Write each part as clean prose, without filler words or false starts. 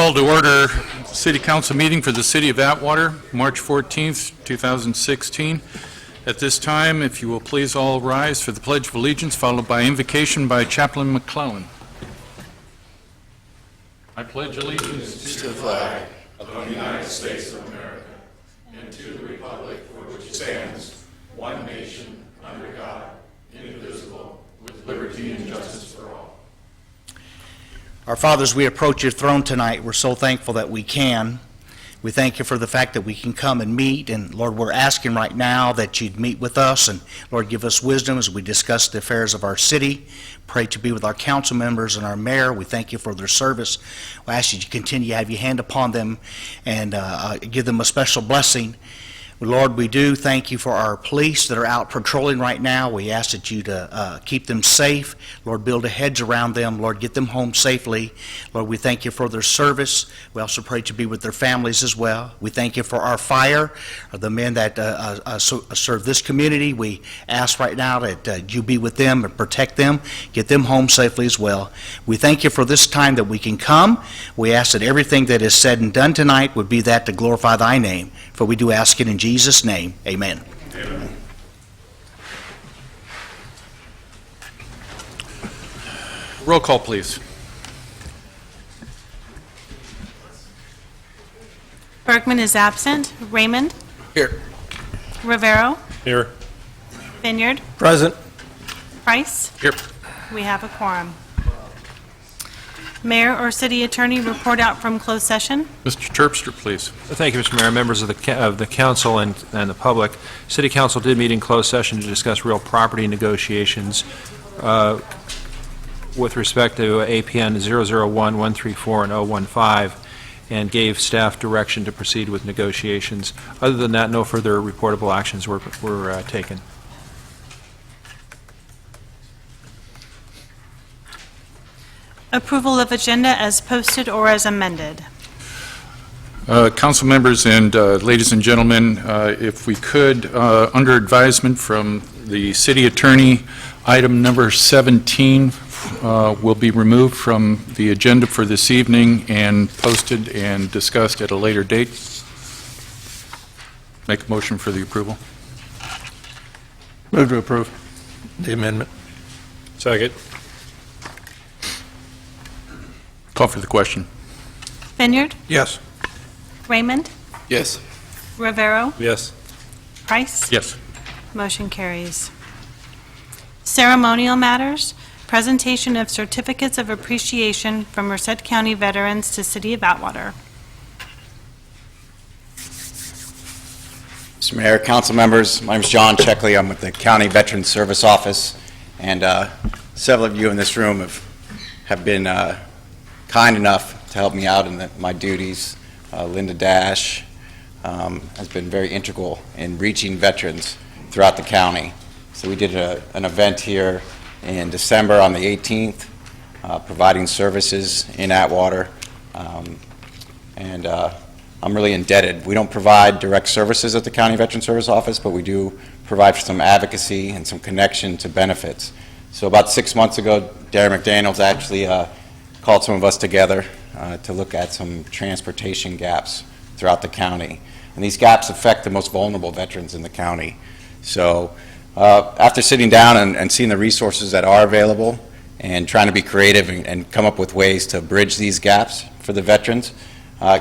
Call to order City Council meeting for the City of Atwater, March 14th, 2016. At this time, if you will please all rise for the Pledge of Allegiance, followed by invocation by Chaplain McClellan. I pledge allegiance to the flag of the United States of America and to the republic for which it stands, one nation, under God, indivisible, with liberty and justice for all. Our fathers, we approach your throne tonight. We're so thankful that we can. We thank you for the fact that we can come and meet. And Lord, we're asking right now that you'd meet with us. And Lord, give us wisdom as we discuss the affairs of our city. Pray to be with our council members and our mayor. We thank you for their service. We ask you to continue to have your hand upon them and give them a special blessing. Lord, we do thank you for our police that are out patrolling right now. We ask that you to keep them safe. Lord, build a hedge around them. Lord, get them home safely. Lord, we thank you for their service. We also pray to be with their families as well. We thank you for our fire, the men that serve this community. We ask right now that you be with them and protect them, get them home safely as well. We thank you for this time that we can come. We ask that everything that is said and done tonight would be that to glorify thy name. For we do ask it in Jesus' name, amen. Amen. Roll call, please. Bergman is absent. Raymond? Here. Rivero? Here. Vineyard? Present. Price? Here. We have a quorum. Mayor or City Attorney report out from closed session. Mr. Terpstra, please. Thank you, Mr. Mayor, members of the council and the public. City Council did meet in closed session to discuss real property negotiations with respect to APN 001-134 and 015, and gave staff direction to proceed with negotiations. Other than that, no further reportable actions were taken. Approval of agenda as posted or as amended. Council members and ladies and gentlemen, if we could, under advisement from the city attorney, item number 17 will be removed from the agenda for this evening and posted and discussed at a later date. Make a motion for the approval. Move to approve the amendment. Second. Call for the question. Vineyard? Yes. Raymond? Yes. Rivero? Yes. Price? Yes. Motion carries. Ceremonial matters. Presentation of certificates of appreciation from Merced County veterans to City of Atwater. Mr. Mayor, council members, my name is John Checkley. I'm with the County Veterans Service Office, and several of you in this room have been kind enough to help me out in my duties. Linda Dash has been very integral in reaching veterans throughout the county. So we did an event here in December on the 18th, providing services in Atwater, and I'm really indebted. We don't provide direct services at the County Veteran Service Office, but we do provide for some advocacy and some connection to benefits. So about 6 months ago, Darren McDaniels actually called some of us together to look at some transportation gaps throughout the county. And these gaps affect the most vulnerable veterans in the county. So after sitting down and seeing the resources that are available and trying to be creative and come up with ways to bridge these gaps for the veterans,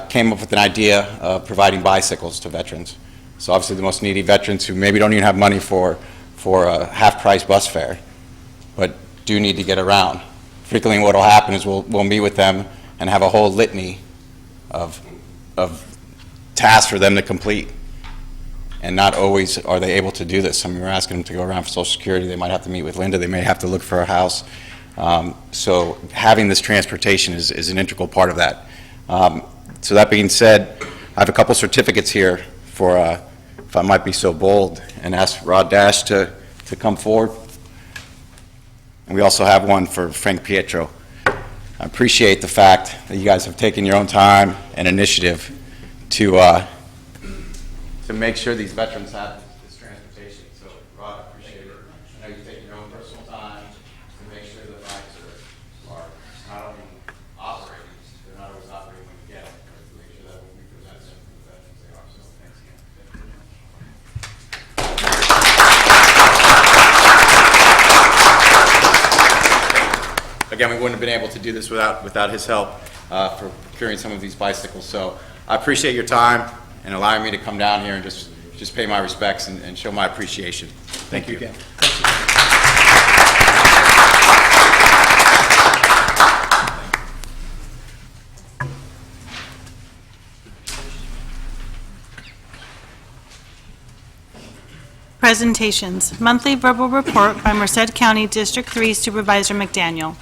came up with an idea of providing bicycles to veterans. So obviously the most needy veterans who maybe don't even have money for a half-price bus fare, but do need to get around. Frequently what will happen is we'll meet with them and have a whole litany of tasks for them to complete. And not always are they able to do this. I mean, we're asking them to go around for Social Security. They might have to meet with Linda. They may have to look for a house. So having this transportation is an integral part of that. So that being said, I have a couple certificates here for, if I might be so bold, and ask Rod Dash to come forward. And we also have one for Frank Pietro. I appreciate the fact that you guys have taken your own time and initiative to make sure these veterans have this transportation. So, Rod, I appreciate it. I know you've taken your own personal time to make sure the bikes are not only operating, they're not always operating when you get again, we wouldn't have been able to do this without his help for procuring some of these bicycles. So I appreciate your time and allowing me to come down here and just pay my respects and show my appreciation. Thank you again. Presentations. Monthly verbal report by Merced County District 3 Supervisor McDaniel.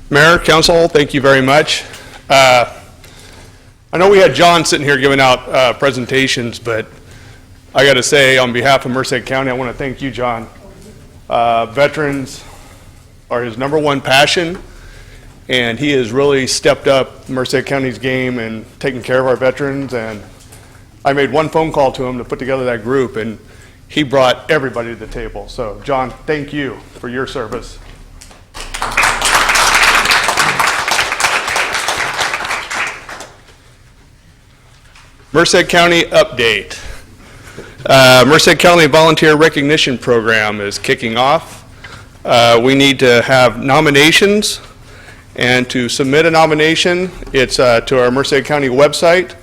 Mayor, Council, thank you very much. I know we had John sitting here giving out presentations, but I got to say, on behalf of Merced County, I want to thank you, John. Veterans are his #1 passion, and he has really stepped up Merced County's game and taken care of our veterans. And I made one phone call to him to put together that group, and he brought everybody to the table. So, John, thank you for your service. Merced County update. Merced County Volunteer Recognition Program is kicking off. We need to have nominations, and to submit a nomination, it's to our Merced County website.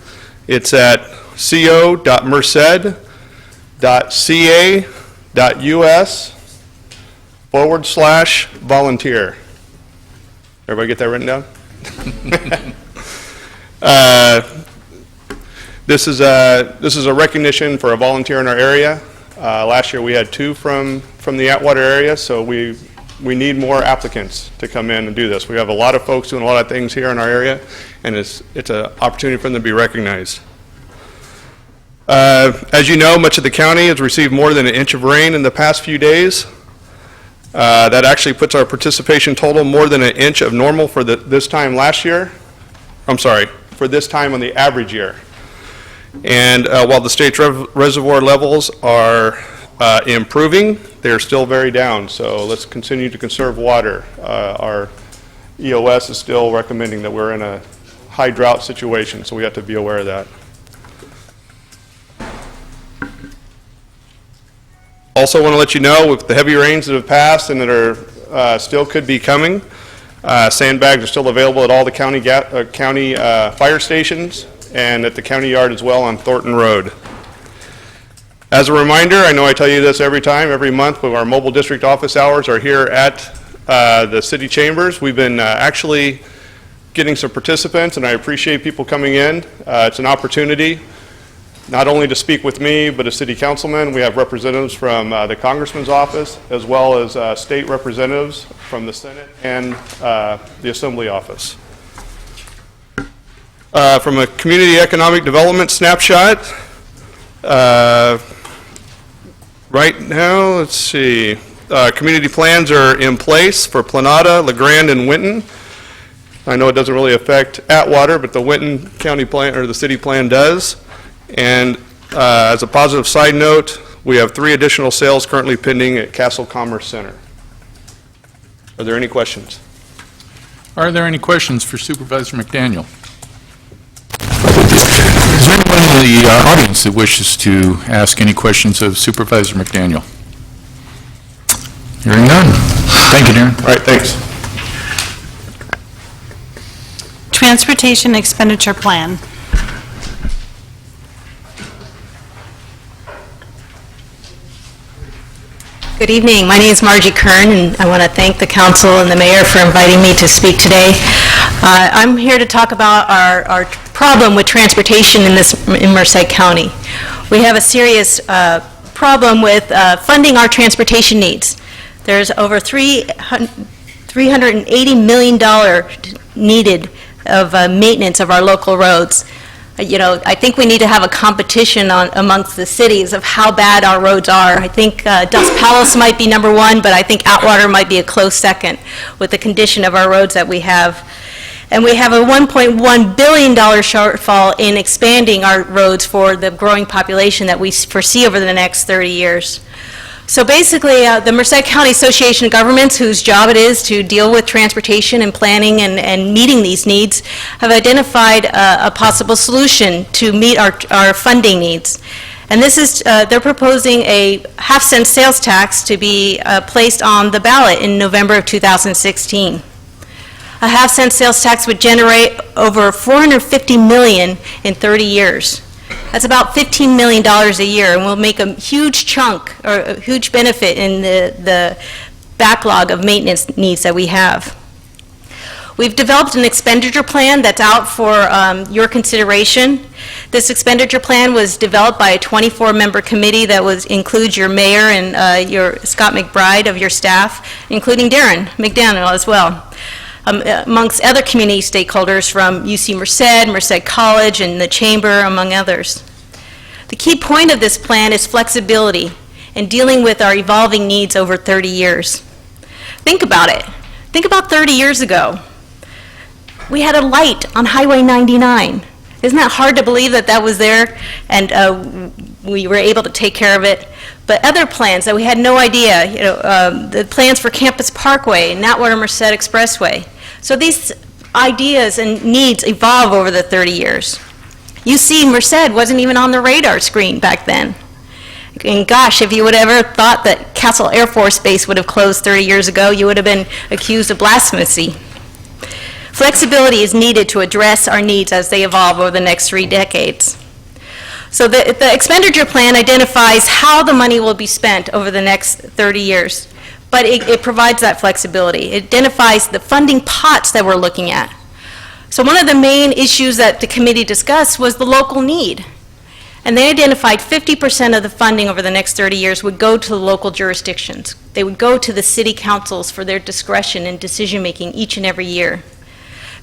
It's at co.merced.ca.us/volunteer. Everybody get that written down? This is a recognition for a volunteer in our area. Last year we had 2 from the Atwater area, so we need more applicants to come in and do this. We have a lot of folks doing a lot of things here in our area, and it's an opportunity for them to be recognized. As you know, much of the county has received more than an inch of rain in the past few days. That actually puts our participation total more than an inch of normal for this time last year. I'm sorry, for this time on the average year. And while the state's reservoir levels are improving, they're still very down. So let's continue to conserve water. Our EOS is still recommending that we're in a high drought situation, so we have to be aware of that. Also want to let you know, with the heavy rains that have passed and that are still could be coming, sandbags are still available at all the county fire stations and at the county yard as well on Thornton Road. As a reminder, I know I tell you this every month, but our mobile district office hours are here at the city chambers. We've been actually getting some participants, and I appreciate people coming in. It's an opportunity not only to speak with me, but as city councilman. We have representatives from the congressman's office, as well as state representatives from the Senate and the Assembly office. From a community economic development snapshot, right now, let's see, community plans are in place for Planada, LeGrand, and Winton. I know it doesn't really affect Atwater, but the Winton County plan, or the city plan, does. And as a positive side note, we have 3 additional sales currently pending at Castle Commerce Center. Are there any questions? Are there any questions for Supervisor McDaniel? Is there anyone in the audience that wishes to ask any questions of Supervisor McDaniel? Hearing none. Thank you, Darren. All right, thanks. Transportation Expenditure Plan. Good evening. My name is Margie Kern, and I want to thank the council and the mayor for inviting me to speak today. I'm here to talk about our problem with transportation in Merced County. We have a serious problem with funding our transportation needs. There's over $380 million needed of maintenance of our local roads. You know, I think we need to have a competition amongst the cities of how bad our roads are. I think Dos Palace might be #1, but I think Atwater might be a close second with the condition of our roads that we have. And we have a $1.1 billion shortfall in expanding our roads for the growing population that we foresee over the next 30 years. So basically, the Merced County Association of Governments, whose job it is to deal with transportation and planning and meeting these needs, have identified a possible solution to meet our funding needs. And this is, they're proposing a half-cent sales tax to be placed on the ballot in November of 2016. A half-cent sales tax would generate over $450 million in 30 years. That's about $15 million a year, and will make a huge chunk, or a huge benefit in the backlog of maintenance needs that we have. We've developed an expenditure plan that's out for your consideration. This expenditure plan was developed by a 24-member committee that includes your mayor and your Scott McBride of your staff, including Darren McDaniel as well, amongst other community stakeholders from UC Merced College, and the Chamber, among others. The key point of this plan is flexibility in dealing with our evolving needs over 30 years. Think about it. Think about 30 years ago. We had a light on Highway 99. Isn't that hard to believe that that was there, and we were able to take care of it? But other plans that we had no idea, the plans for Campus Parkway and Atwater Merced Expressway. So these ideas and needs evolve over the 30 years. UC Merced wasn't even on the radar screen back then. And gosh, if you would have ever thought that Castle Air Force Base would have closed 30 years ago, you would have been accused of blasphemy. Flexibility is needed to address our needs as they evolve over the next 3 decades. So the expenditure plan identifies how the money will be spent over the next 30 years, but it provides that flexibility. It identifies the funding pots that we're looking at. So one of the main issues that the committee discussed was the local need. And they identified 50% of the funding over the next 30 years would go to the local jurisdictions. They would go to the city councils for their discretion and decision-making each and every year.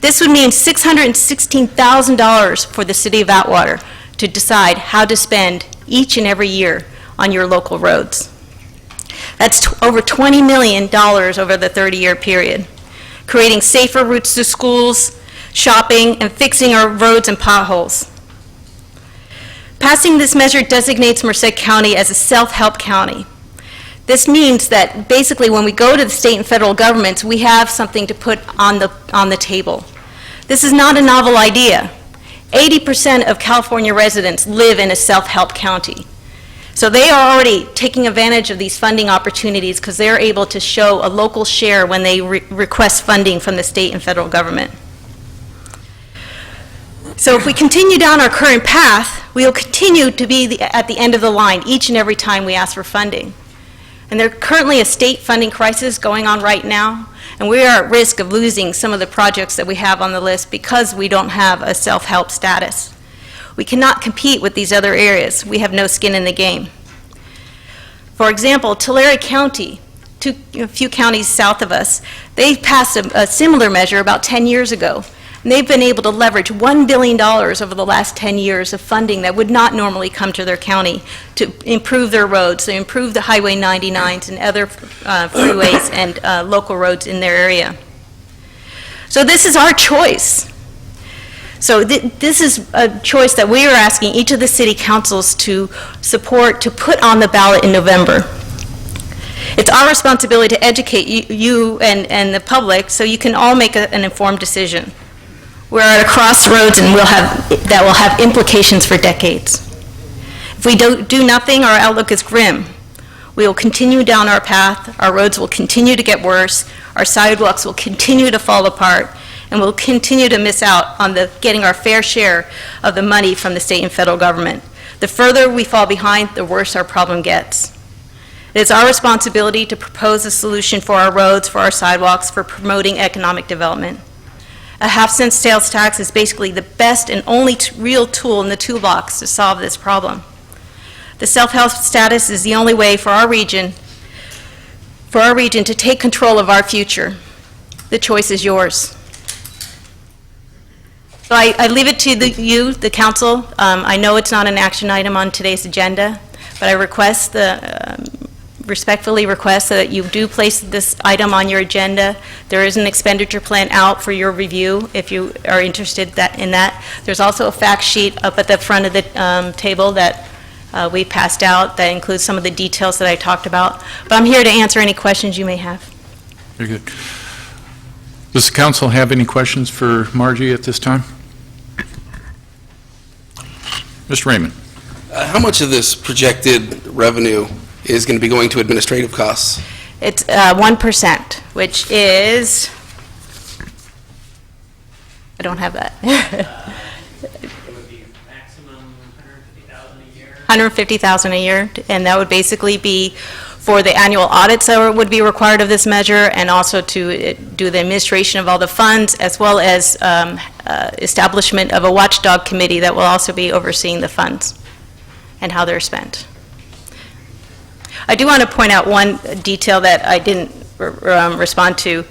This would mean $616,000 for the city of Atwater to decide how to spend each and every year on your local roads. That's over $20 million over the 30-year period, creating safer routes to schools, shopping, and fixing our roads and potholes. Passing this measure designates Merced County as a self-help county. This means that basically when we go to the state and federal governments, we have something to put on the table. This is not a novel idea. 80% of California residents live in a self-help county. So they are already taking advantage of these funding opportunities because they're able to show a local share when they request funding from the state and federal government. So if we continue down our current path, we will continue to be at the end of the line each and every time we ask for funding. And there's currently a state funding crisis going on right now, and we are at risk of losing some of the projects that we have on the list because we don't have a self-help status. We cannot compete with these other areas. We have no skin in the game. For example, Tulare County, a few counties south of us, they passed a similar measure about 10 years ago. And they've been able to leverage $1 billion over the last 10 years of funding that would not normally come to their county to improve their roads, to improve the Highway 99s and other freeways and local roads in their area. So this is our choice. So this is a choice that we are asking each of the city councils to support, to put on the ballot in November. It's our responsibility to educate you and the public so you can all make an informed decision. We're at a crossroads, and that will have implications for decades. If we do nothing, our outlook is grim. We will continue down our path, our roads will continue to get worse, our sidewalks will continue to fall apart, and we'll continue to miss out on getting our fair share of the money from the state and federal government. The further we fall behind, the worse our problem gets. It is our responsibility to propose a solution for our roads, for our sidewalks, for promoting economic development. A half-cent sales tax is basically the best and only real tool in the toolbox to solve this problem. The self-help status is the only way for our region to take control of our future. The choice is yours. So I leave it to you, the council. I know it's not an action item on today's agenda, but I respectfully request that you do place this item on your agenda. There is an expenditure plan out for your review if you are interested in that. There's also a fact sheet up at the front of the table that we passed out that includes some of the details that I talked about. But I'm here to answer any questions you may have. Very good. Does the council have any questions for Margie at this time? Mr. Raymond. How much of this projected revenue is going to be going to administrative costs? It's 1%, which is, I don't have that. It would be maximum 150,000 a year. 150,000 a year, and that would basically be for the annual audits that would be required of this measure, and also to do the administration of all the funds, as well as establishment of a watchdog committee that will also be overseeing the funds and how they're spent. I do want to point out one detail that I didn't respond to.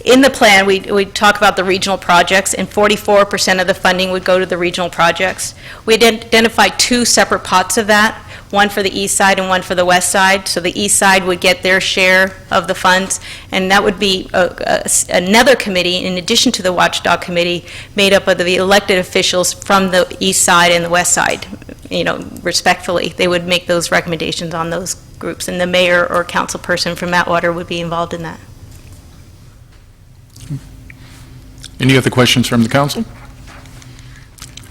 In the plan, we talk about the regional projects, and 44% of the funding would go to the regional projects. We identified two separate pots of that, one for the east side and one for the west side. So the east side would get their share of the funds, and that would be another committee, in addition to the watchdog committee, made up of the elected officials from the east side and the west side. You know, respectfully, they would make those recommendations on those groups, and the mayor or council person from Atwater would be involved in that. Any other questions from the council?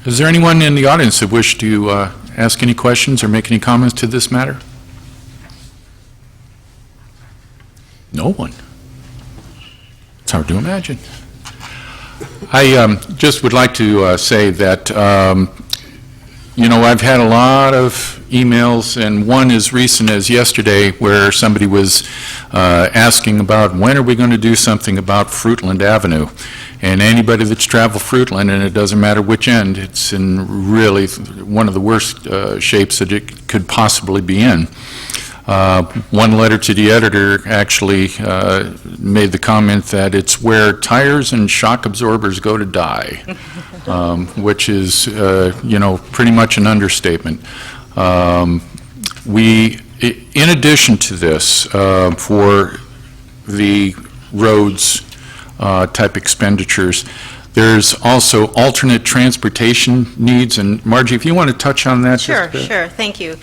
Is there anyone in the audience that wish to ask any questions or make any comments to this matter? No one. It's hard to imagine. I just would like to say that, you know, I've had a lot of emails, and one as recent as yesterday where somebody was asking about when are we going to do something about Fruitland Avenue. And anybody that's traveled Fruitland, and it doesn't matter which end, it's in really one of the worst shapes that it could possibly be in. One letter to the editor actually made the comment that it's where tires and shock absorbers go to die, which is, you know, pretty much an understatement. In addition to this, for the roads type expenditures, there's also alternate transportation needs, and Margie, if you want to touch on that. Sure, thank you.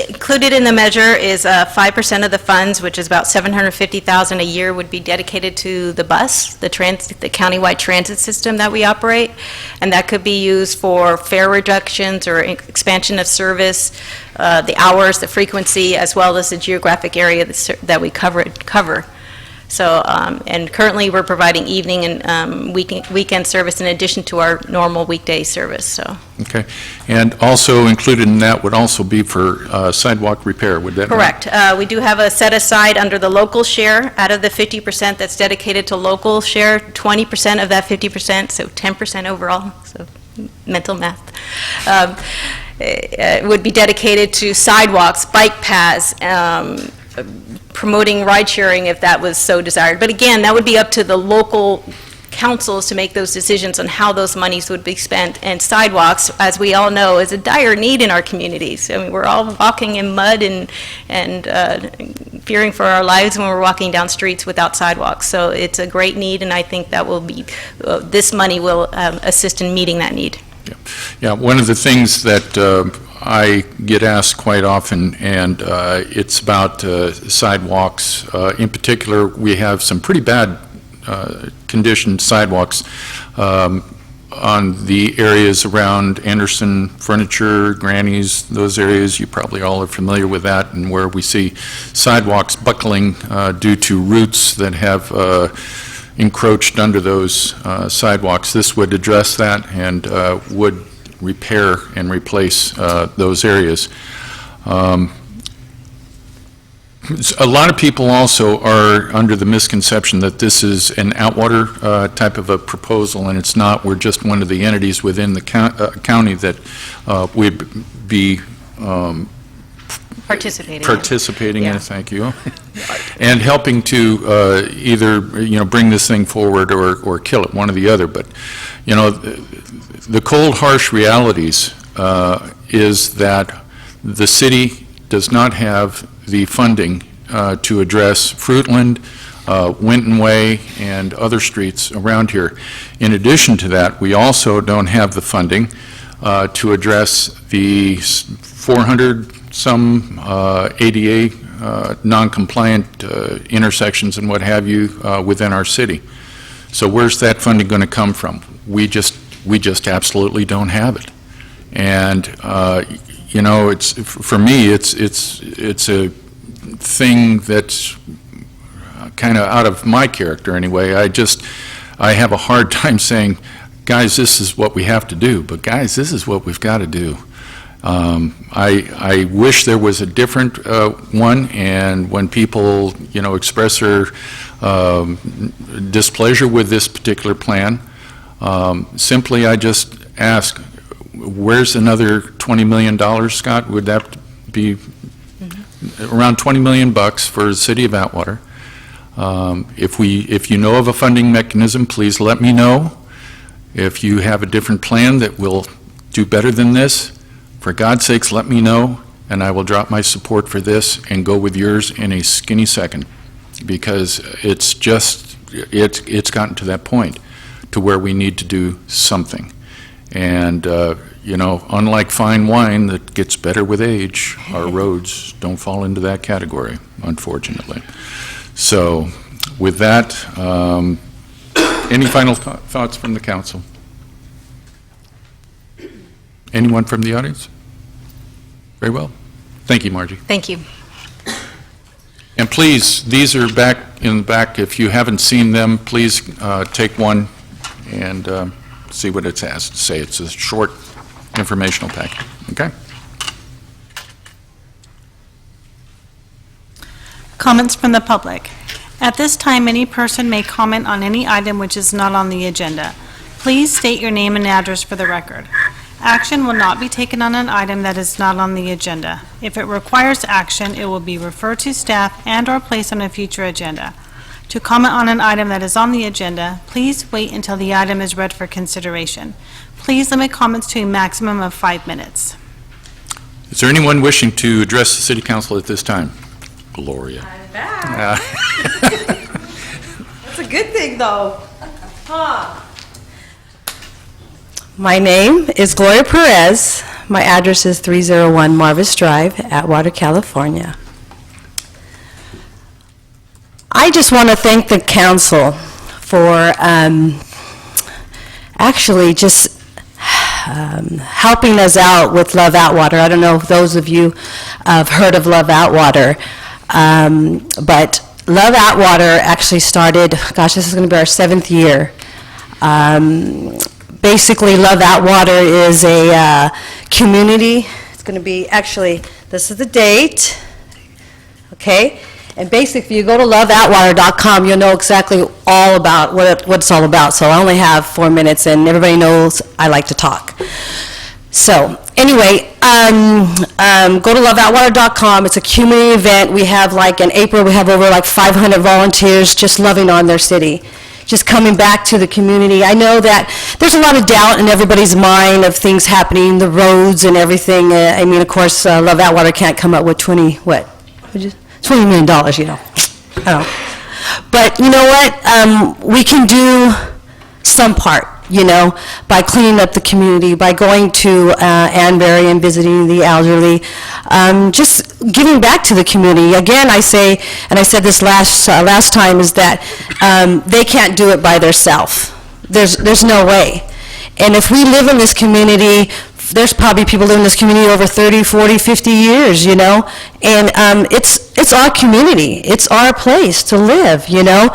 Included in the measure is 5% of the funds, which is about $750,000 a year, would be dedicated to the bus, the countywide transit system that we operate, and that could be used for fare reductions or expansion of service, the hours, the frequency, as well as the geographic area that we cover. So, and currently we're providing evening and weekend service in addition to our normal weekday service, so. Okay. And also included in that would also be for sidewalk repair, would that? Correct. We do have a set aside under the local share. Out of the 50% that's dedicated to local share, 20% of that 50%, so 10% overall, so mental math, would be dedicated to sidewalks, bike paths, promoting ride sharing if that was so desired. But again, that would be up to the local councils to make those decisions on how those monies would be spent. And sidewalks, as we all know, is a dire need in our communities. I mean, we're all walking in mud and fearing for our lives when we're walking down streets without sidewalks. So it's a great need, and I think that will be, this money will assist in meeting that need. Yeah, one of the things that I get asked quite often, and it's about sidewalks. In particular, we have some pretty bad conditioned sidewalks on the areas around Anderson Furniture, Granny's, those areas. You probably all are familiar with that, and where we see sidewalks buckling due to roots that have encroached under those sidewalks. This would address that and would repair and replace those areas. A lot of people also are under the misconception that this is an Atwater type of a proposal, and it's not. We're just one of the entities within the county that would be participating in it, thank you, and helping to either, you know, bring this thing forward or kill it, one or the other. But, you know, the cold, harsh realities is that the city does not have the funding to address Fruitland, Winton Way, and other streets around here. In addition to that, we also don't have the funding to address the 400-some ADA non-compliant intersections and what have you within our city. So where's that funding going to come from? We just absolutely don't have it. And you know, for me, it's a thing that's kind of out of my character anyway. I have a hard time saying, guys, this is what we have to do, but guys, this is what we've got to do. I wish there was a different one, and when people, you know, express their displeasure with this particular plan, simply I just ask, where's another $20 million, Scott? Would that be around $20 million bucks for the city of Atwater? If you know of a funding mechanism, please let me know. If you have a different plan that will do better than this, for God's sakes, let me know, and I will drop my support for this and go with yours in a skinny second, because it's gotten to that point to where we need to do something. And, you know, unlike fine wine that gets better with age, our roads don't fall into that category, unfortunately. So, with that, any final thoughts from the council? Anyone from the audience? Very well. Thank you, Margie. Thank you. And please, these are back in the back. If you haven't seen them, please take one and see what it has to say. It's a short informational packet. Okay? Comments from the public. At this time, any person may comment on any item which is not on the agenda. Please state your name and address for the record. Action will not be taken on an item that is not on the agenda. If it requires action, it will be referred to staff and/or placed on a future agenda. To comment on an item that is on the agenda, please wait until the item is read for consideration. Please limit comments to a maximum of 5 minutes. Is there anyone wishing to address the city council at this time? Gloria. I'm back. That's a good thing, though. Huh. My name is Gloria Perez. My address is 301 Marvis Drive, Atwater, California. I just want to thank the council for actually just helping us out with Love Atwater. I don't know if those of you have heard of Love Atwater, but Love Atwater actually started, gosh, this is going to be our 7th year. Basically, Love Atwater is a community. It's going to be, actually, this is the date, okay? And basically, if you go to loveatwater.com, you'll know exactly all about what it's all about. So I only have 4 minutes, and everybody knows I like to talk. So anyway, go to loveatwater.com. It's a community event. We have, like, in April, we have over, like, 500 volunteers just loving on their city, just coming back to the community. I know that there's a lot of doubt in everybody's mind of things happening, the roads and everything. I mean, of course, Love Atwater can't come up with $20 million, you know. I don't know. But you know what? We can do some part, you know, by cleaning up the community, by going to Anbury and visiting the elderly, just giving back to the community. Again, I say, and I said this last time, is that they can't do it by themselves. There's no way. And if we live in this community, there's probably people living in this community over 30, 40, 50 years, you know, and it's our community. It's our place to live, you know,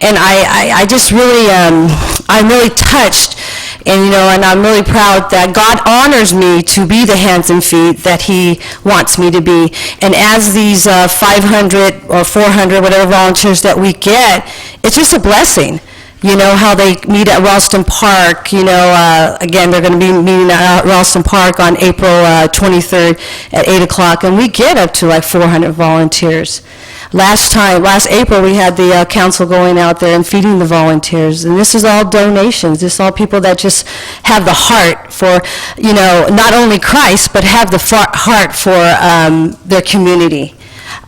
and I just really, I'm really touched, and, you know, and I'm really proud that God honors me to be the hands and feet that He wants me to be. And as these 500 or 400, whatever volunteers that we get, it's just a blessing. You know, how they meet at Ralston Park, you know, again, they're going to be meeting at Ralston Park on April 23rd at 8 o'clock, and we get up to like 400 volunteers. Last April, we had the council going out there and feeding the volunteers, and this is all donations. This is all people that just have the heart for, you know, not only Christ, but have the heart for their community.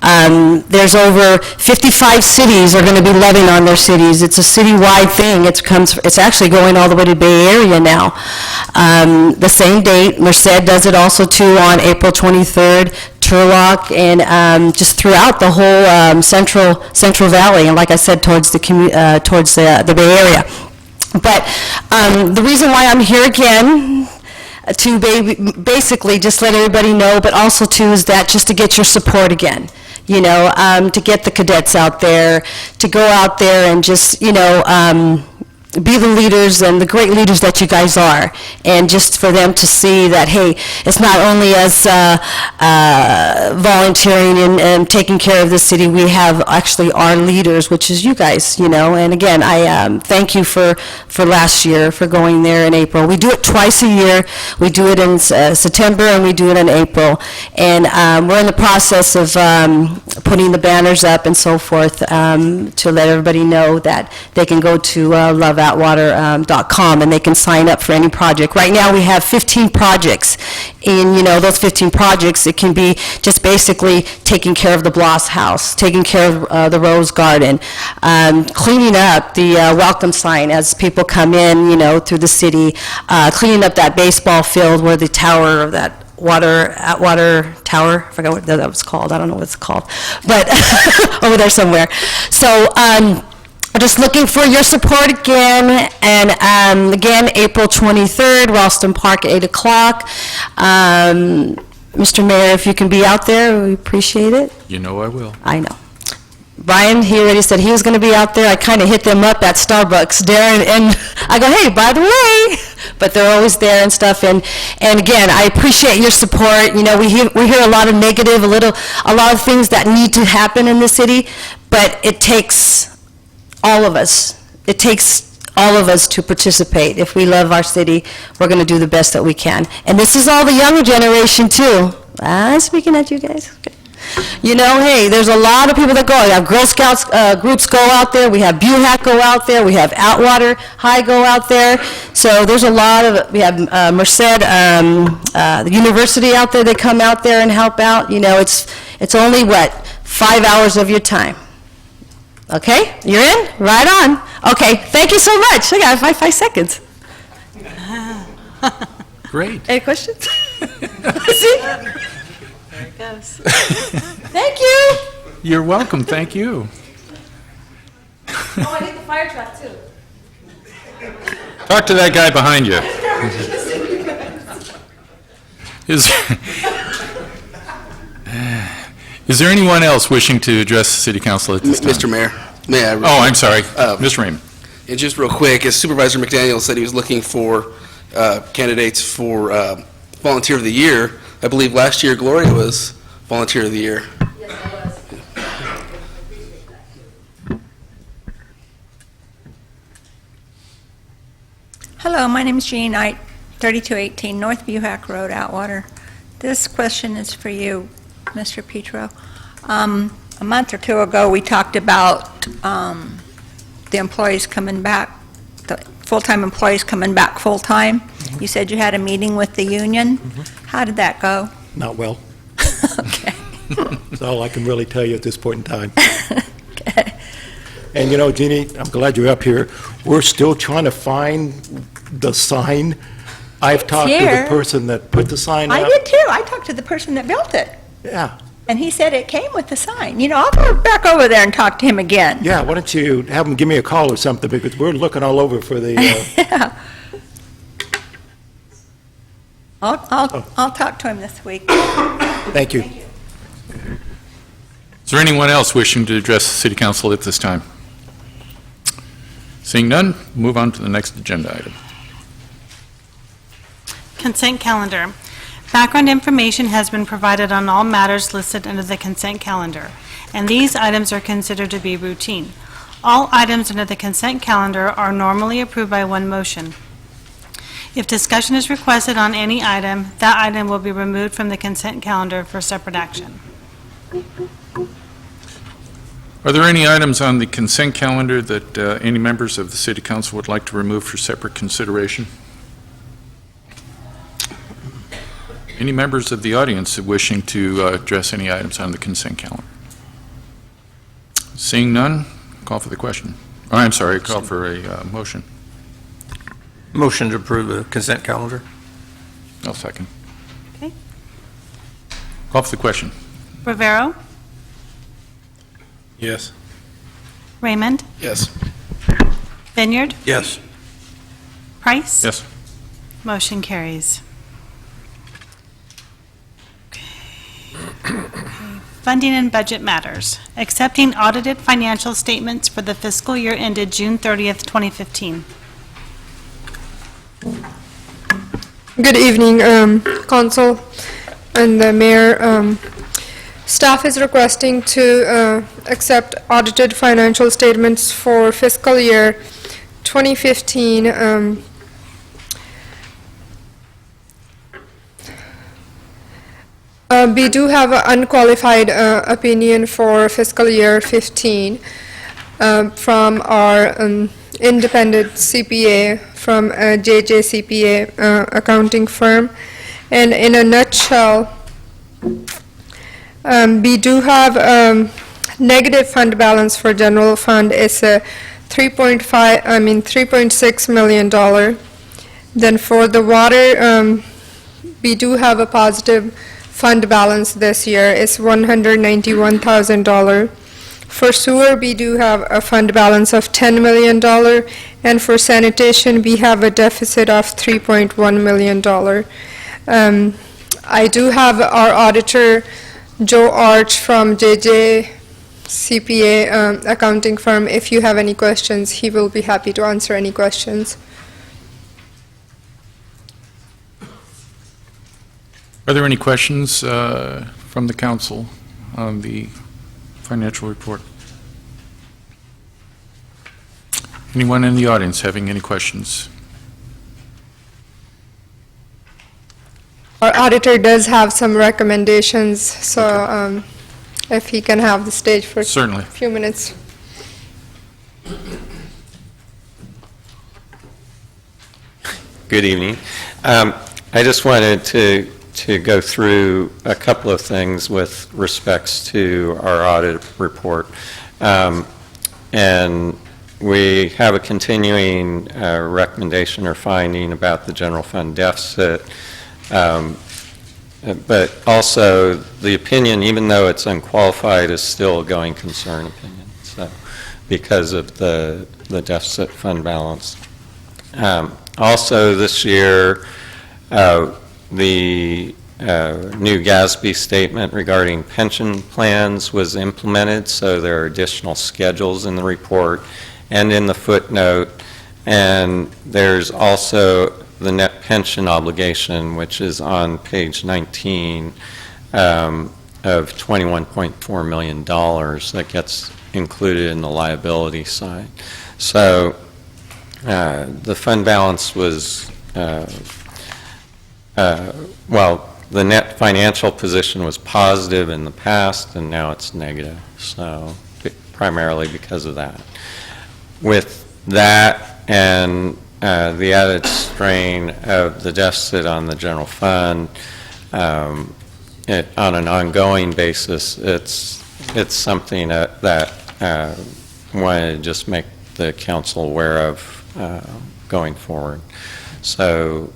There's over 55 cities are going to be loving on their cities. It's a citywide thing. It's actually going all the way to Bay Area now. The same date, Merced does it also too on April 23rd, Turlock, and just throughout the whole Central Valley, and like I said, towards the Bay Area. But the reason why I'm here again, basically just let everybody know, but also too is that just to get your support again, to get the cadets out there, to go out there and just, be the leaders and the great leaders that you guys are, and just for them to see that, hey, it's not only us volunteering and taking care of the city, we have actually our leaders, which is you guys, and again, I thank you for last year, for going there in April. We do it twice a year. We do it in September and we do it in April, and we're in the process of putting the banners up and so forth to let everybody know that they can go to loveatwater.com and they can sign up for any project. Right now, we have 15 projects. In those 15 projects, it can be just basically taking care of the Bloss House, taking care of the Rose Garden, cleaning up the welcome sign as people come in, through the city, cleaning up that baseball field where the tower of that Atwater Tower, I forgot what that was called, I don't know what it's called, but over there somewhere. So, just looking for your support again, and again, April 23rd, Ralston Park, 8 o'clock. Mr. Mayor, if you can be out there, we appreciate it. You know I will. I know. Brian, he already said he was going to be out there. I kind of hit them up at Starbucks, Darren, and I go, hey, by the way, but they're always there and stuff, and again, I appreciate your support. We hear a lot of negative, a lot of things that need to happen in the city, but it takes all of us. It takes all of us to participate. If we love our city, we're going to do the best that we can. And this is all the younger generation, too. Speaking at you guys. Okay. Hey, there's a lot of people that go. We have Girl Scouts groups go out there. We have BUHAC go out there. We have Atwater High go out there. So there's a lot of, we have Merced, the university out there. They come out there and help out. It's only, 5 hours of your time. Okay, you're in? Right on. Okay, thank you so much. I got 5 seconds. Great. Any questions? See? There it goes. Thank you. You're welcome, thank you. Oh, I need the fire truck, too. Talk to that guy behind you. Is there anyone else wishing to address the city council at this time? Mr. Mayor, may I? Oh, I'm sorry. Mr. Raymond. And just real quick, as Supervisor McDaniel said he was looking for candidates for Volunteer of the Year, I believe last year Gloria was Volunteer of the Year. Yes, I was. Hello, my name is Jean Knight, 3218 North Buhack Road, Atwater. This question is for you, Mr. Petro. A month or two ago, we talked about the employees coming back, the full-time employees coming back full-time. Mm-hmm. You said you had a meeting with the union. Mm-hmm. How did that go? Not well. Okay. That's all I can really tell you at this point in time. Okay. And Jeannie, I'm glad you're up here. We're still trying to find the sign. I've talked to here. the person that put the sign up. I did too. I talked to the person that built it, Yeah, and he said it came with the sign. I'll go back over there and talk to him again. yeah. Why don't you have him give me a call or something, because we're looking all over for the, Yeah. I'll talk to him this week. thank you. Is there anyone else wishing to address the city council at this time? Seeing none, move on to the next agenda item. Consent calendar. Background information has been provided on all matters listed under the consent calendar, and these items are considered to be routine. All items under the consent calendar are normally approved by one motion. If discussion is requested on any item, that item will be removed from the consent calendar for separate action. Are there any items on the consent calendar that any members of the city council would like to remove for separate consideration? Any members of the audience wishing to address any items on the consent calendar? Seeing none, call for the question. Oh, I'm sorry, call for a motion. Motion to approve the consent calendar. I'll second. Okay. Call for the question. Rivero, Yes. Raymond, Yes. Vineyard, Yes. Price. Yes. Motion carries. Funding and budget matters. Accepting audited financial statements for the fiscal year ended June 30th, 2015. Good evening, Council and the Mayor. Staff is requesting to accept audited financial statements for fiscal year 2015. We do have an unqualified opinion for fiscal year 15 from our independent CPA from JJCPA accounting firm. And in a nutshell, we do have negative fund balance for general fund is $3.6 million. Then for the water, we do have a positive fund balance this year. It's $191,000. For sewer, we do have a fund balance of $10 million, and for sanitation, we have a deficit of $3.1 million. I do have our auditor, Joe Arch from JJ CPA accounting firm. If you have any questions, he will be happy to answer any questions. Are there any questions from the council on the financial report? Anyone in the audience having any questions? Our auditor does have some recommendations, so if he can have the stage for Certainly. a few minutes. Good evening. I just wanted to go through a couple of things with respects to our audit report. And we have a continuing recommendation or finding about the general fund deficit. But also the opinion, even though it's unqualified, is still a going concern opinion, so because of the deficit fund balance. Also this year, the new GASB statement regarding pension plans was implemented, so there are additional schedules in the report and in the footnote, and there's also the net pension obligation, which is on page 19 of $21.4 million that gets included in the liability side. So the fund balance was, well, the net financial position was positive in the past, and now it's negative, so primarily because of that. With that and the added strain of the deficit on the general fund, on an ongoing basis, it's something that I wanted to just make the council aware of going forward. So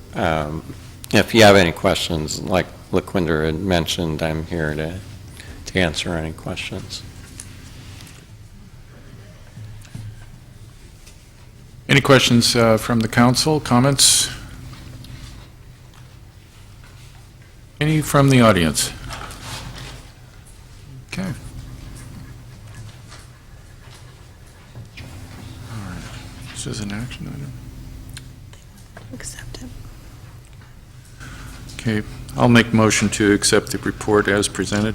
if you have any questions, like LaQuinder had mentioned, I'm here to answer any questions. Any questions from the council? Comments? Any from the audience? Okay. All right. This is an action item. Accept it. Okay. I'll make motion to accept the report as presented.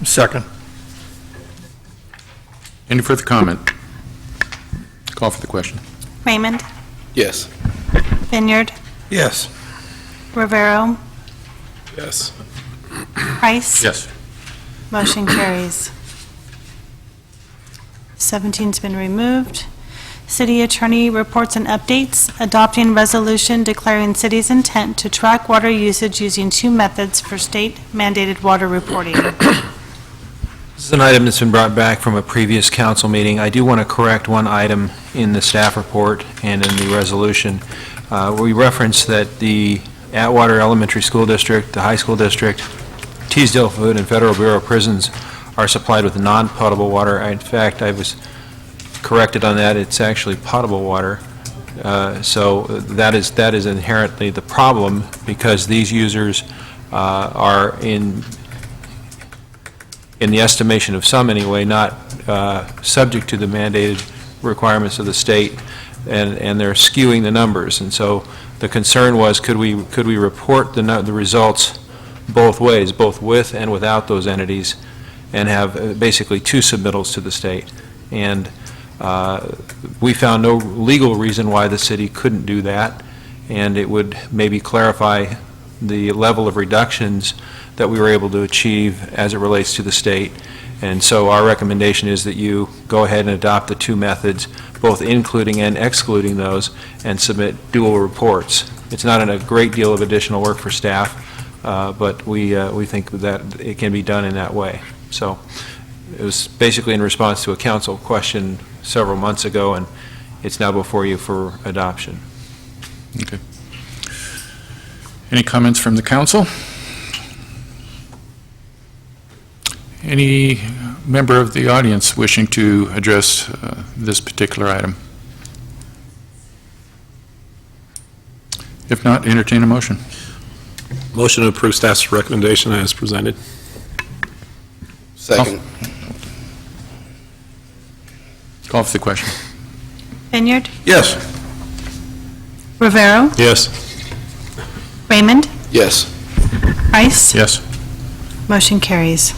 Second. Any further comment? Call for the question. Raymond, Yes. Vineyard, Yes. Rivero, Yes. Price. Yes. Motion carries. 17's been removed. City Attorney reports and updates, adopting resolution declaring city's intent to track water usage using two methods for state-mandated water reporting. This is an item that's been brought back from a previous council meeting. I do want to correct one item in the staff report and in the resolution. We referenced that the Atwater Elementary School District, the High School District, Teasdale Food, and Federal Bureau of Prisons are supplied with non-potable water. In fact, I was corrected on that. It's actually potable water. So that is inherently the problem, because these users are in the estimation of some anyway, not subject to the mandated requirements of the state, and they're skewing the numbers. And so the concern was, could we report the results both ways, both with and without those entities, and have basically two submittals to the state? And we found no legal reason why the city couldn't do that, and it would maybe clarify the level of reductions that we were able to achieve as it relates to the state. And so our recommendation is that you go ahead and adopt the two methods, both including and excluding those, and submit dual reports. It's not a great deal of additional work for staff, but we think that it can be done in that way. So it was basically in response to a council question several months ago, and it's now before you for adoption. Okay. Any comments from the council? Any member of the audience wishing to address this particular item? If not, entertain a motion. Motion to approve staff's recommendation as presented. Second. Call for the question. Vineyard, Yes. Rivero, Yes. Raymond, Yes. Price. Yes. Motion carries.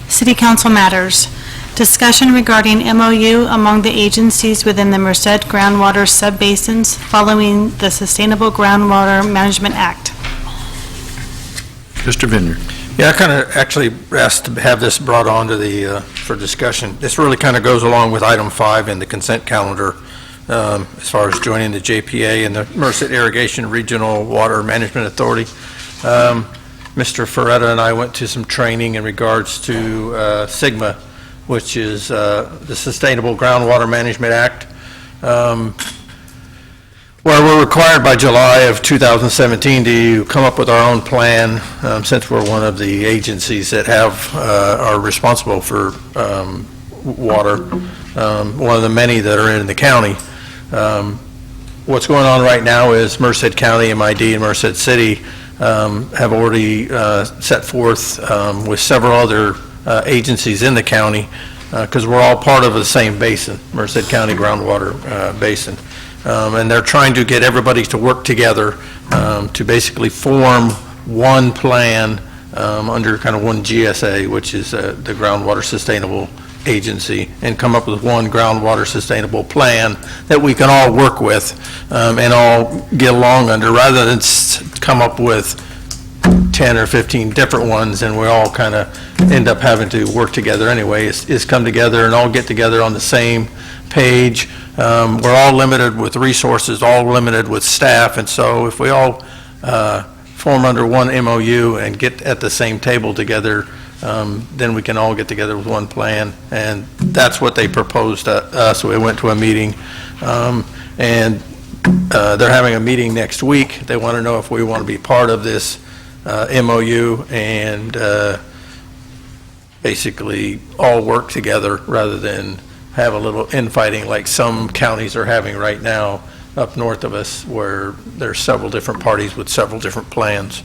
City Council matters. Discussion regarding MOU among the agencies within the Merced groundwater subbasins following the Sustainable Groundwater Management Act. Mr. Vineyard. Yeah, I kind of actually asked to have this brought on to the, for discussion. This really kind of goes along with item 5 in the consent calendar, as far as joining the JPA and the Merced Irrigation Regional Water Management Authority. Mr. Ferretta and I went to some training in regards to SIGMA, which is the Sustainable Groundwater Management Act, where we're required by July of 2017 to come up with our own plan, since we're one of the agencies that are responsible for water, one of the many that are in the county. What's going on right now is Merced County, MID, and Merced City have already set forth with several other agencies in the county, because we're all part of the same basin, Merced County Groundwater Basin. And they're trying to get everybody to work together to basically form one plan under kind of one GSA, which is the Groundwater Sustainable Agency, and come up with one groundwater sustainable plan that we can all work with and all get along under, rather than come up with 10 or 15 different ones and we all kind of end up having to work together anyway. Is come together and all get together on the same page. We're all limited with resources, all limited with staff, and so if we all form under one MOU and get at the same table together, then we can all get together with one plan, and that's what they proposed to us. We went to a meeting, and they're having a meeting next week. They want to know if we want to be part of this MOU and basically all work together rather than have a little infighting like some counties are having right now up north of us, where there's several different parties with several different plans.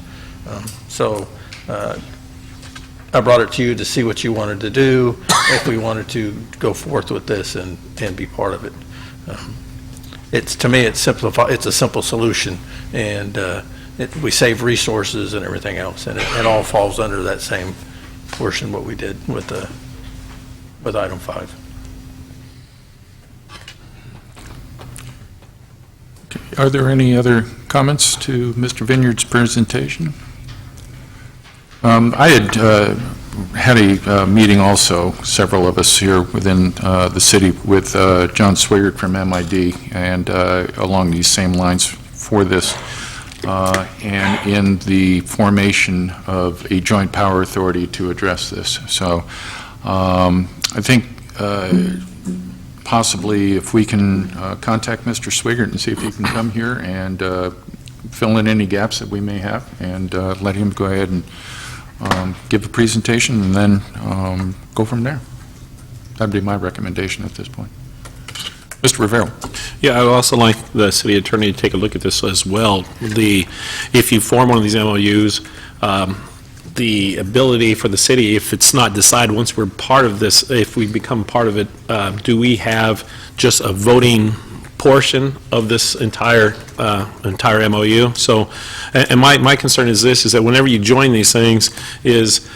I brought it to you to see what you wanted to do, if we wanted to go forth with this and be part of it. To me, it's a simple solution, and we save resources and everything else, and it all falls under that same portion what we did with item 5. Are there any other comments to Mr. Vineyard's presentation? I had a meeting also, several of us here within the city, with John Swigert from MID, and along these same lines for this, and in the formation of a joint power authority to address this. So I think possibly if we can contact Mr. Swigert and see if he can come here and fill in any gaps that we may have, and let him go ahead and give a presentation, and then go from there. That'd be my recommendation at this point. Mr. Rivera. Yeah, I would also like the city attorney to take a look at this as well. If you form one of these MOUs, the ability for the city, if it's not decided once we're part of this, if we become part of it, do we have just a voting portion of this entire MOU? So, and my concern is this, is that whenever you join these things, is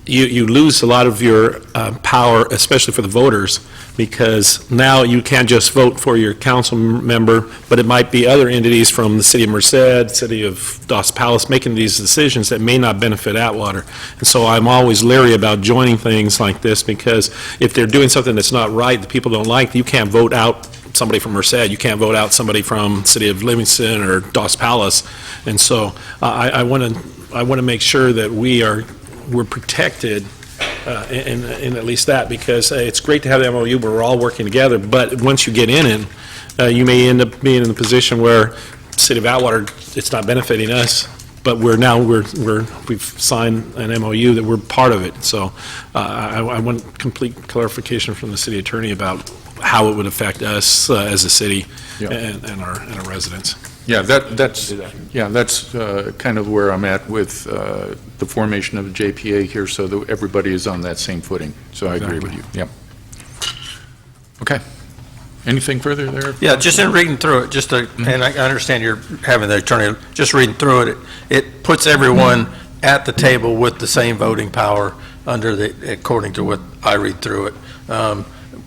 you lose a lot of your power, especially for the voters, because now you can't just vote for your council member, but it might be other entities from the city of Merced, city of Dos Palace, making these decisions that may not benefit Atwater. And so I'm always leery about joining things like this, because if they're doing something that's not right, that people don't like, you can't vote out somebody from Merced, you can't vote out somebody from city of Livingston or Dos Palace. And so I want to make sure that we're protected in at least that, because it's great to have the MOU where we're all working together, but once you get in it, you may end up being in a position where city of Atwater, it's not benefiting us, but we've signed an MOU that we're part of it. So I want complete clarification from the city attorney about how it would affect us as a city and our residents. Yeah, that's kind of where I'm at with the formation of the JPA here, so that everybody is on that same footing. So I agree with you. Yep. Okay. Anything further there? Yeah, just in reading through it, and I understand you're having the attorney, just reading through it, it puts everyone at the table with the same voting power according to what I read through it.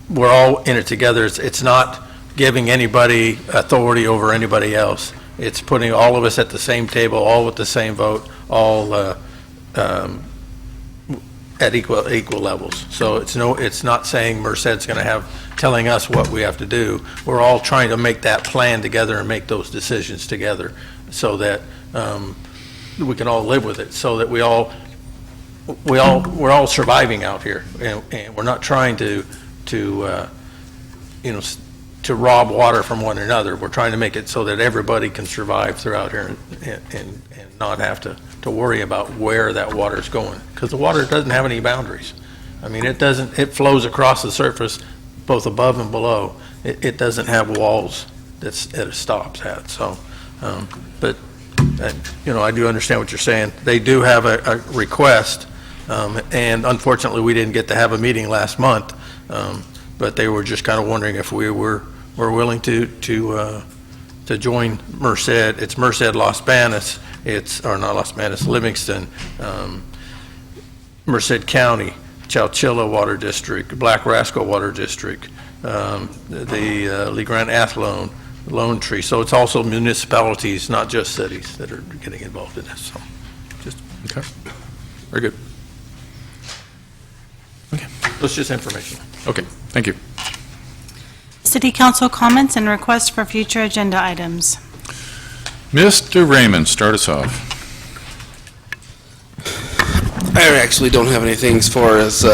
We're all in it together. It's not giving anybody authority over anybody else. It's putting all of us at the same table, all with the same vote, all at equal levels. So it's not saying Merced's going to telling us what we have to do. We're all trying to make that plan together and make those decisions together, so that we can all live with it. So that we're all surviving out here, and we're not trying to rob water from one another. We're trying to make it so that everybody can survive throughout here and not have to worry about where that water is going, because the water doesn't have any boundaries. I mean, it flows across the surface both above and below. It doesn't have walls that it stops at. So, but I do understand what you're saying. They do have a request, and unfortunately we didn't get to have a meeting last month, but they were just kind of wondering if we were willing to join Merced. It's Merced, Los Banos, or not Los Banos, Livingston, Merced County, Chowchilla Water District, Black Rascal Water District, the Lee Grant Athlone, Lone Tree. So it's also municipalities, not just cities, that are getting involved in this. So, okay, very good. Okay, that's just information. Okay, thank you. City Council comments and requests for future agenda items. Mr. Raymond, start us off. I actually don't have anything as far as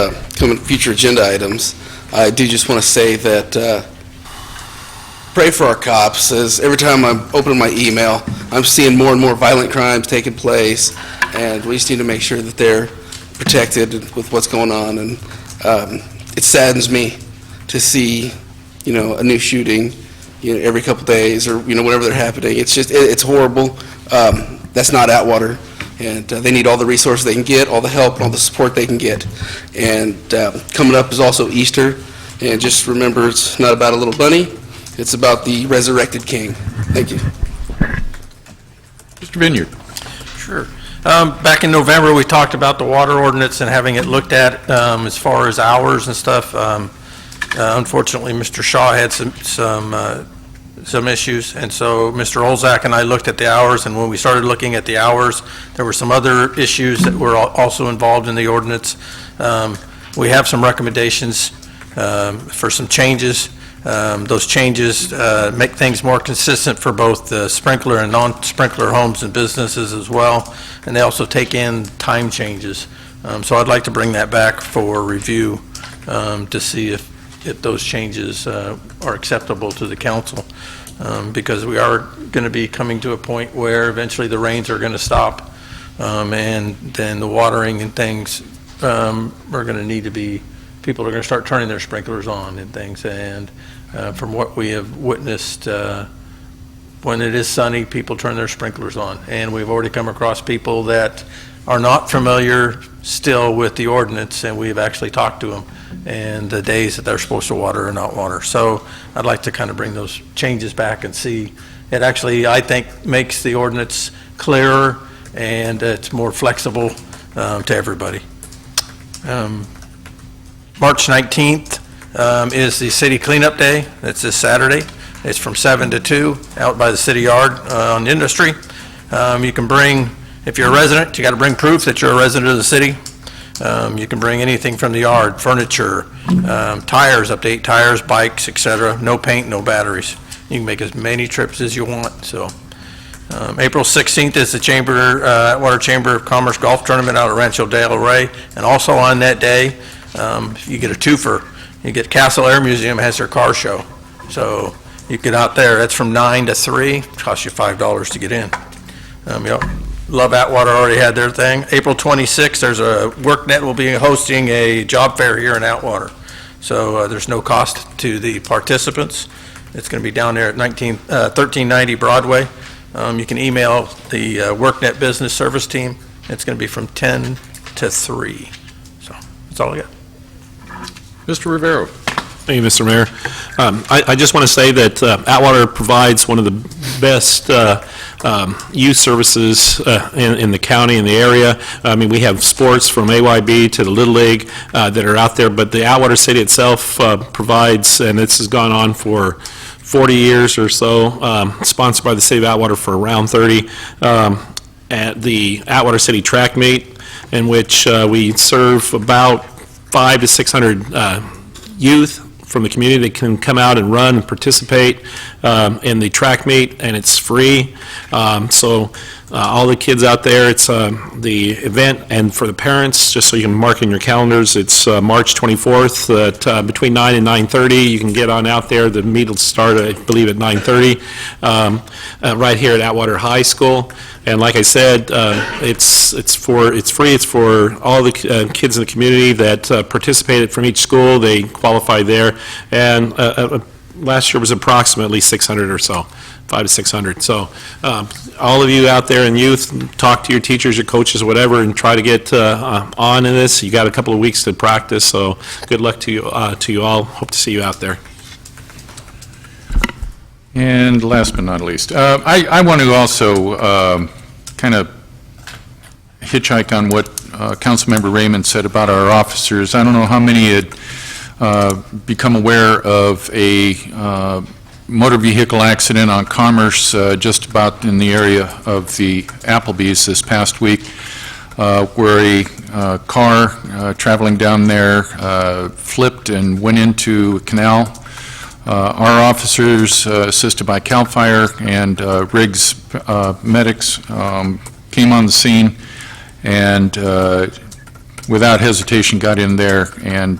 future agenda items. I do just want to say that pray for our cops, as every time I'm opening my email, I'm seeing more and more violent crimes taking place, and we just need to make sure that they're protected with what's going on. And it saddens me to see, a new shooting, every couple days, or whenever they're happening. It's just, it's horrible. That's not Atwater, and they need all the resources they can get, all the help, and all the support they can get. And coming up is also Easter, and just remember, it's not about a little bunny. It's about the resurrected King. Thank you. Mr. Vineyard. Sure. Back in November, we talked about the water ordinance and having it looked at as far as hours and stuff. Unfortunately, Mr. Shaw had some issues, and so Mr. Olzak and I looked at the hours, and when we started looking at the hours, there were some other issues that were also involved in the ordinance. We have some recommendations for some changes. Those changes make things more consistent for both the sprinkler and non-sprinkler homes and businesses as well, and they also take in time changes. So I'd like to bring that back for review to see if those changes are acceptable to the council, because we are going to be coming to a point where eventually the rains are going to stop, and then the watering and things are going to need to be, people are going to start turning their sprinklers on and things, and from what we have witnessed, when it is sunny, people turn their sprinklers on. And we've already come across people that are not familiar still with the ordinance, and we've actually talked to them, and the days that they're supposed to water or not water. So I'd like to kind of bring those changes back and see. It actually, I think, makes the ordinance clearer, and it's more flexible to everybody. March 19th is the city cleanup day. It's this Saturday. It's from 7 to 2 out by the city yard on Industry. You can bring, if you're a resident, you got to bring proof that you're a resident of the city. You can bring anything from the yard, furniture, tires, up to 8 tires, bikes, etc. No paint, no batteries. You can make as many trips as you want. So, April 16th is the Atwater Chamber of Commerce Golf Tournament out at Rancho Del Rey. And also on that day, you get a twofer. You get Castle Air Museum has their car show. So you get out there. That's from 9 to 3. Costs you $5 to get in. Love Atwater already had their thing. April 26th, there's a WorkNet will be hosting a job fair here in Atwater. So there's no cost to the participants. It's going to be down there at 1390 Broadway. You can email the WorkNet Business Service Team. It's going to be from 10 to 3. So that's all I got. Mr. Rivero. Thank you, Mr. Mayor. I just want to say that Atwater provides one of the best youth services in the county, in the area. I mean, we have sports from AYB to the Little League that are out there, but the Atwater City itself provides, and this has gone on for 40 years or so, sponsored by the City of Atwater for around 30, at the Atwater City Track Meet, in which we serve about 500 to 600 youth from the community that can come out and run and participate in the track meet, and it's free. So all the kids out there, it's the event, and for the parents, just so you can mark in your calendars, it's March 24th at between 9 and 9:30. You can get on out there. The meet will start, I believe, at 9:30 right here at Atwater High School. And like I said, it's free. It's for all the kids in the community that participated from each school. They qualify there, and last year was approximately 600 or so, 500 to 600. So all of you out there in youth, talk to your teachers, your coaches, whatever, and try to get on in this. You got a couple of weeks to practice, so good luck to you all. Hope to see you out there. And last but not least, I want to also kind of hitchhike on what Councilmember Raymond said about our officers. I don't know how many had become aware of a motor vehicle accident on Commerce just about in the area of the Applebee's this past week, where a car traveling down there flipped and went into a canal. Our officers, assisted by CAL FIRE and Riggs medics, came on the scene and without hesitation got in there and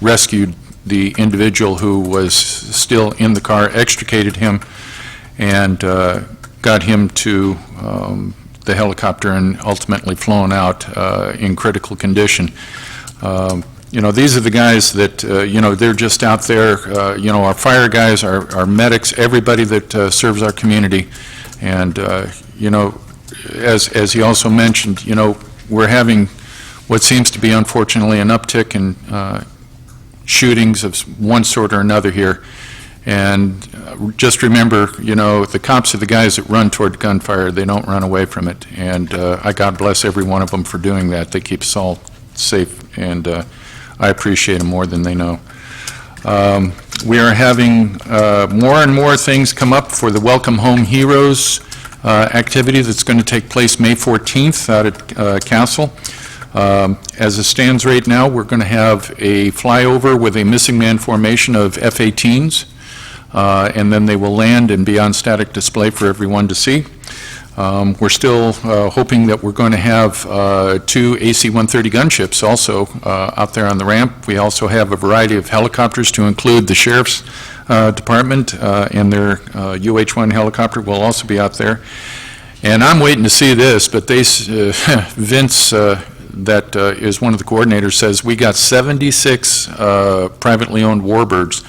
rescued the individual who was still in the car, extricated him, and got him to the helicopter and ultimately flown out in critical condition. You know, these are the guys that, you know, they're just out there, you know, our fire guys, our medics, everybody that serves our community. And, you know, as he also mentioned, you know, we're having what seems to be, unfortunately, an uptick in shootings of one sort or another here. And just remember, you know, the cops are the guys that run toward gunfire. They don't run away from it. And I God bless every one of them for doing that. They keep us all safe, and I appreciate them more than they know. We are having more and more things come up for the Welcome Home Heroes activity that's going to take place May 14th out at Castle. As it stands right now, we're going to have a flyover with a missing man formation of F-18s, and then they will land and be on static display for everyone to see. We're still hoping that we're going to have 2 AC-130 gunships also out there on the ramp. We also have a variety of helicopters to include the Sheriff's Department, and their UH-1 helicopter will also be out there. And I'm waiting to see this, but they, Vince, that is one of the coordinators, says we got 76 privately owned warbirds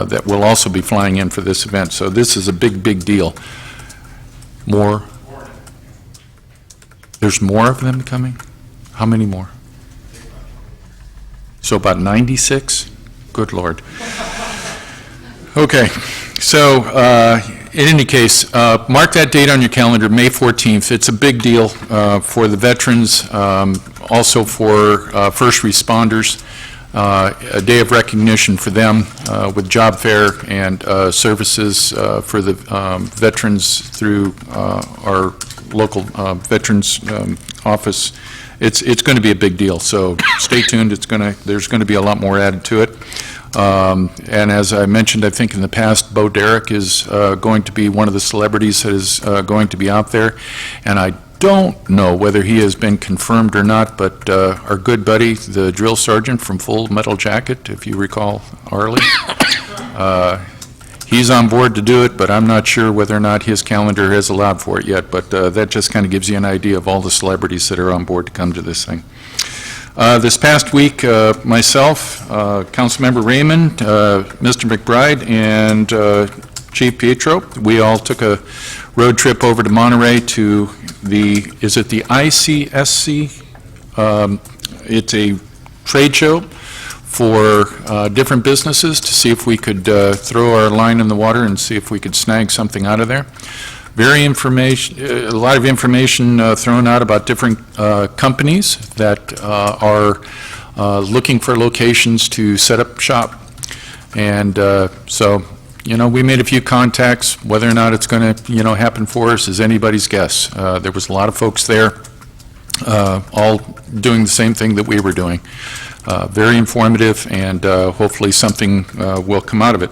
that will also be flying in for this event. So this is a big, big deal. More? There's more of them coming? How many more? So about 96? Good Lord. Okay, so in any case, mark that date on your calendar, May 14th. It's a big deal for the veterans, also for first responders, a day of recognition for them with job fair and services for the veterans through our local veterans office. It's going to be a big deal, so stay tuned. There's going to be a lot more added to it. And as I mentioned, I think in the past, Bo Derek is going to be one of the celebrities that is going to be out there. And I don't know whether he has been confirmed or not, but our good buddy, the drill sergeant from Full Metal Jacket, if you recall Arlie, he's on board to do it, but I'm not sure whether or not his calendar has allowed for it yet. But that just kind of gives you an idea of all the celebrities that are on board to come to this thing. This past week, myself, Councilmember Raymond, Mr. McBride, and Chief Pietro, we all took a road trip over to Monterey to is it the ICSC? It's a trade show for different businesses to see if we could throw our line in the water and see if we could snag something out of there. A lot of information thrown out about different companies that are looking for locations to set up shop. And so, we made a few contacts. Whether or not it's going to, happen for us is anybody's guess. There was a lot of folks there, all doing the same thing that we were doing. Very informative, and hopefully something will come out of it.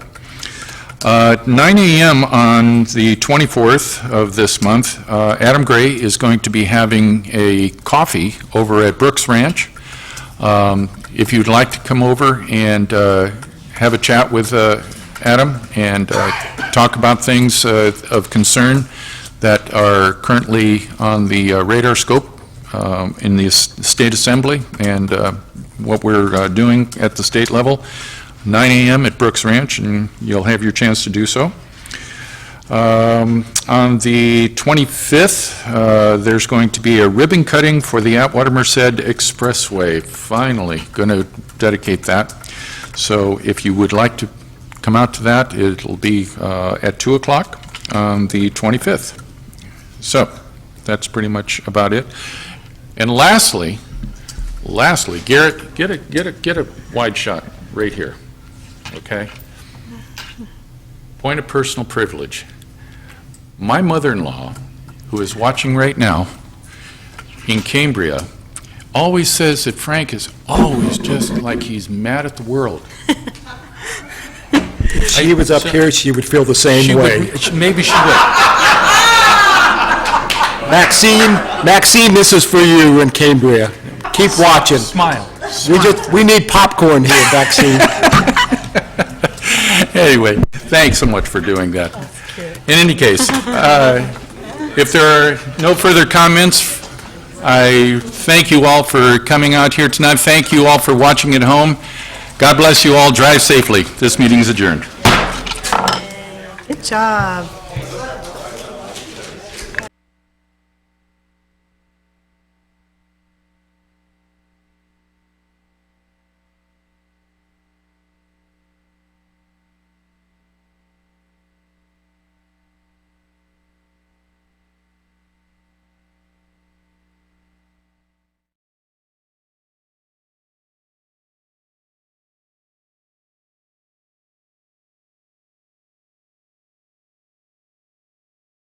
9 a.m. on the 24th of this month, Adam Gray is going to be having a coffee over at Brooks Ranch. If you'd like to come over and have a chat with Adam and talk about things of concern that are currently on the radar scope in the State Assembly and what we're doing at the state level, 9 a.m. at Brooks Ranch, and you'll have your chance to do so. On the 25th, there's going to be a ribbon cutting for the Atwater Merced Expressway. Finally, going to dedicate that. So if you would like to come out to that, it'll be at 2 o'clock on the 25th. So that's pretty much about it. And lastly, Garrett, get a wide shot right here. Okay? Point of personal privilege. My mother-in-law, who is watching right now in Cambria, always says that Frank is always just like he's mad at the world. If she was up here, she would feel the same way. Maybe she would. Maxine, this is for you in Cambria. Keep watching. Smile. We need popcorn here, Maxine. Anyway, thanks so much for doing that. In any case, if there are no further comments, I thank you all for coming out here tonight. Thank you all for watching at home. God bless you all. Drive safely. This meeting is adjourned. Good job.